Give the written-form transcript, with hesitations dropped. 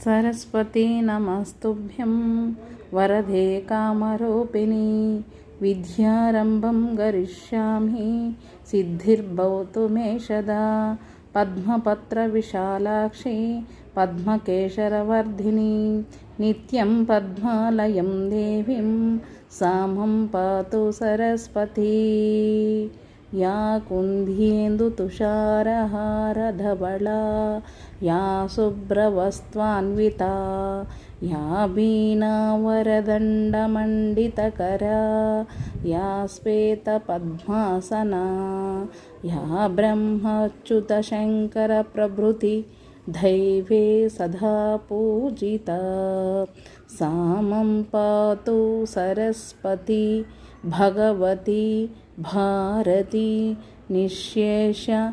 सरस्वती नमस्तुभ्यं वरदे कामरूपिणी विद्यारम्भं करिष्यामि सिद्धिर्भवतु मे सदा पद्मपत्रविशालाक्षी पद्मकेशरवर्धिनी नित्यं पद्मालयं देवीं सामं पातु सरस्वती या कुन्देन्दुतुषारहारधवला या शुभ्रवस्त्रान्विता या वीणावरदण्डमण्डितकरा या श्वेतपद्मासना या ब्रह्मच्युतशङ्करप्रभृति दैवे सदा पूजिता सा मां पातु सरस्वती भगवती भारती निःशेषजाड्यापहा।